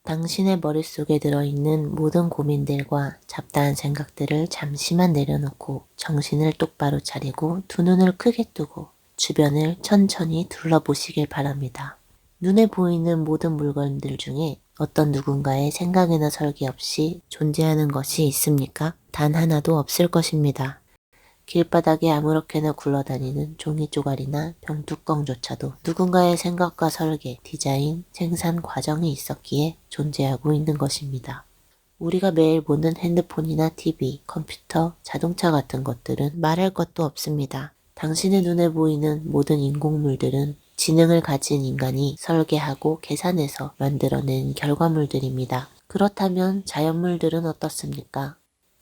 당신의 머릿속에 들어있는 모든 고민들과 잡다한 생각들을 잠시만 내려놓고 정신을 똑바로 차리고 두 눈을 크게 뜨고 주변을 천천히 둘러보시길 바랍니다. 눈에 보이는 모든 물건들 중에 어떤 누군가의 생각이나 설계 없이 존재하는 것이 있습니까? 단 하나도 없을 것입니다. 길바닥에 아무렇게나 굴러다니는 종이 쪼가리나 병뚜껑조차도 누군가의 생각과 설계, 디자인, 생산 과정이 있었기에 존재하고 있는 것입니다. 우리가 매일 보는 핸드폰이나 TV, 컴퓨터, 자동차 같은 것들은 말할 것도 없습니다. 당신의 눈에 보이는 모든 인공물들은 지능을 가진 인간이 설계하고 계산해서 만들어낸 결과물들입니다. 그렇다면 자연물들은 어떻습니까?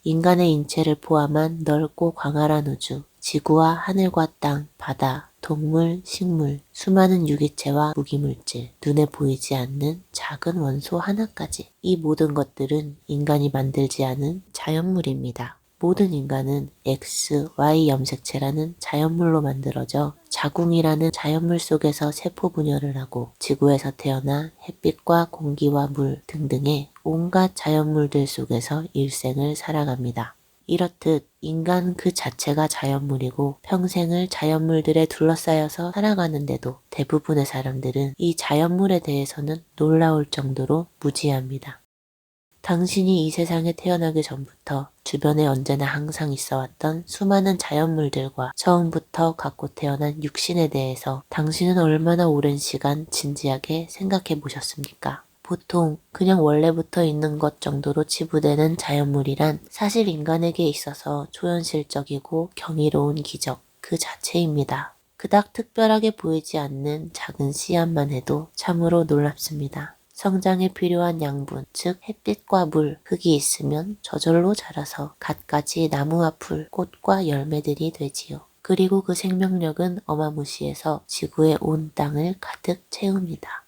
인간의 인체를 포함한 넓고 광활한 우주, 지구와 하늘과 땅, 바다, 동물, 식물, 수많은 유기체와 무기물질, 눈에 보이지 않는 작은 원소 하나까지 이 모든 것들은 인간이 만들지 않은 자연물입니다. 모든 인간은 X, Y 염색체라는 자연물로 만들어져 자궁이라는 자연물 속에서 세포 분열을 하고 지구에서 태어나 햇빛과 공기와 물 등등의 온갖 자연물들 속에서 일생을 살아갑니다. 이렇듯 인간 그 자체가 자연물이고 평생을 자연물들에 둘러싸여서 살아가는데도 대부분의 사람들은 이 자연물에 대해서는 놀라울 정도로 무지합니다. 당신이 이 세상에 태어나기 전부터 주변에 언제나 항상 있어왔던 수많은 자연물들과 처음부터 갖고 태어난 육신에 대해서 당신은 얼마나 오랜 시간 진지하게 생각해 보셨습니까? 보통 그냥 원래부터 있는 것 정도로 치부되는 자연물이란 사실 인간에게 있어서 초현실적이고 경이로운 기적 그 자체입니다. 그닥 특별하게 보이지 않는 작은 씨앗만 해도 참으로 놀랍습니다. 성장에 필요한 양분, 즉 햇빛과 물, 흙이 있으면 저절로 자라서 갖가지 나무와 풀, 꽃과 열매들이 되지요. 그리고 그 생명력은 어마무시해서 지구의 온 땅을 가득 채웁니다.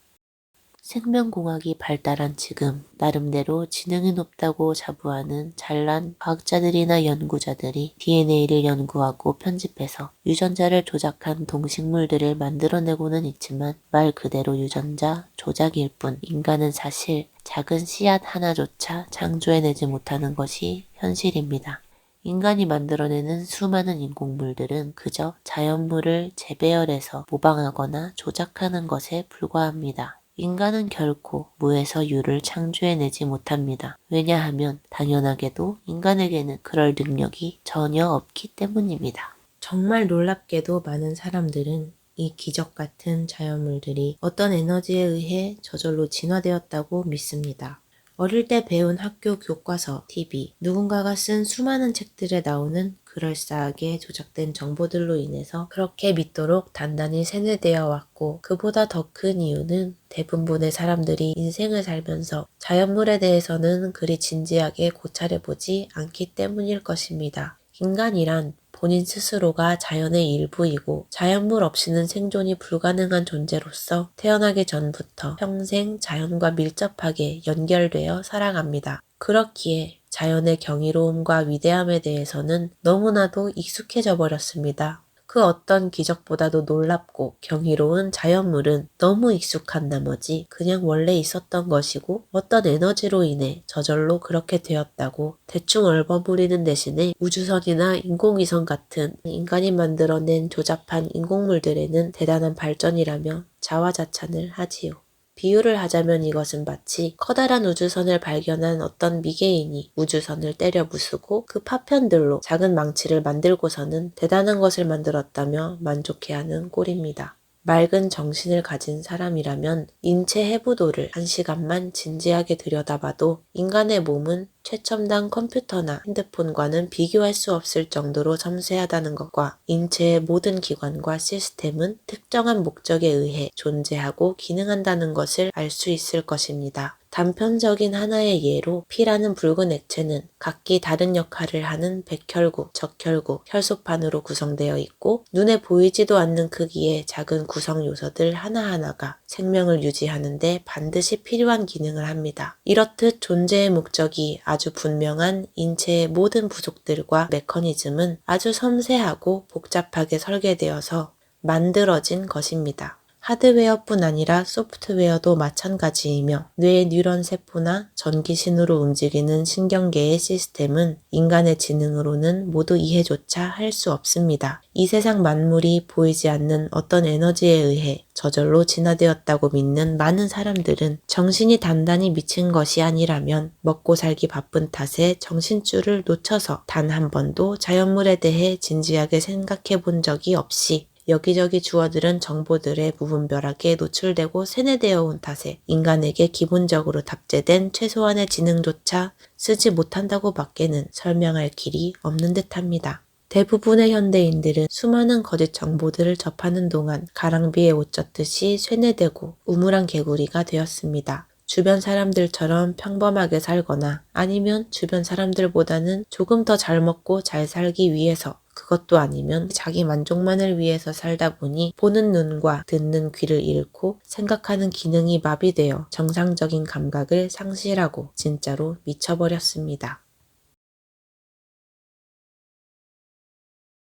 생명공학이 발달한 지금 나름대로 지능이 높다고 자부하는 잘난 과학자들이나 연구자들이 DNA를 연구하고 편집해서 유전자를 조작한 동식물들을 만들어내고는 있지만 말 그대로 유전자 조작일 뿐 인간은 사실 작은 씨앗 하나조차 창조해내지 못하는 것이 현실입니다. 인간이 만들어내는 수많은 인공물들은 그저 자연물을 재배열해서 모방하거나 조작하는 것에 불과합니다. 인간은 결코 무에서 유를 창조해내지 못합니다. 왜냐하면 당연하게도 인간에게는 그럴 능력이 전혀 없기 때문입니다. 정말 놀랍게도 많은 사람들은 이 기적 같은 자연물들이 어떤 에너지에 의해 저절로 진화되었다고 믿습니다. 어릴 때 배운 학교 교과서, TV, 누군가가 쓴 수많은 책들에 나오는 그럴싸하게 조작된 정보들로 인해서 그렇게 믿도록 단단히 세뇌되어 왔고 그보다 더 큰 이유는 대부분의 사람들이 인생을 살면서 자연물에 대해서는 그리 진지하게 고찰해보지 않기 때문일 것입니다. 인간이란 본인 스스로가 자연의 일부이고 자연물 없이는 생존이 불가능한 존재로서 태어나기 전부터 평생 자연과 밀접하게 연결되어 살아갑니다. 그렇기에 자연의 경이로움과 위대함에 대해서는 너무나도 익숙해져 버렸습니다. 그 어떤 기적보다도 놀랍고 경이로운 자연물은 너무 익숙한 나머지 그냥 원래 있었던 것이고 어떤 에너지로 인해 저절로 그렇게 되었다고 대충 얼버무리는 대신에 우주선이나 인공위성 같은 인간이 만들어낸 조잡한 인공물들에는 대단한 발전이라며 자화자찬을 하지요. 비유를 하자면 이것은 마치 커다란 우주선을 발견한 어떤 미개인이 우주선을 때려 부수고 그 파편들로 작은 망치를 만들고서는 대단한 것을 만들었다며 만족해하는 꼴입니다. 맑은 정신을 가진 사람이라면 인체 해부도를 한 시간만 진지하게 들여다봐도 인간의 몸은 최첨단 컴퓨터나 핸드폰과는 비교할 수 없을 정도로 섬세하다는 것과 인체의 모든 기관과 시스템은 특정한 목적에 의해 존재하고 기능한다는 것을 알 수 있을 것입니다. 단편적인 하나의 예로 피라는 붉은 액체는 각기 다른 역할을 하는 백혈구, 적혈구, 혈소판으로 구성되어 있고 눈에 보이지도 않는 크기의 작은 구성 요소들 하나하나가 생명을 유지하는데 반드시 필요한 기능을 합니다. 이렇듯 존재의 목적이 아주 분명한 인체의 모든 부속들과 메커니즘은 아주 섬세하고 복잡하게 설계되어서 만들어진 것입니다. 하드웨어뿐 아니라 소프트웨어도 마찬가지이며 뇌의 뉴런 세포나 전기신호로 움직이는 신경계의 시스템은 인간의 지능으로는 모두 이해조차 할 수 없습니다. 이 세상 만물이 보이지 않는 어떤 에너지에 의해 저절로 진화되었다고 믿는 많은 사람들은 정신이 단단히 미친 것이 아니라면 먹고 살기 바쁜 탓에 정신줄을 놓쳐서 단 한 번도 자연물에 대해 진지하게 생각해 본 적이 없이 여기저기 주워들은 정보들의 무분별하게 노출되고 세뇌되어 온 탓에 인간에게 기본적으로 답제된 최소한의 지능조차 쓰지 못한다고 밖에는 설명할 길이 없는 듯합니다. 대부분의 현대인들은 수많은 거짓 정보들을 접하는 동안 가랑비에 옷 젖듯이 쇠뇌되고 우물안 개구리가 되었습니다. 주변 사람들처럼 평범하게 살거나 아니면 주변 사람들보다는 조금 더 잘 먹고 잘 살기 위해서, 그것도 아니면 자기 만족만을 위해서 살다 보니 보는 눈과 듣는 귀를 잃고 생각하는 기능이 마비되어 정상적인 감각을 상실하고 진짜로 미쳐버렸습니다.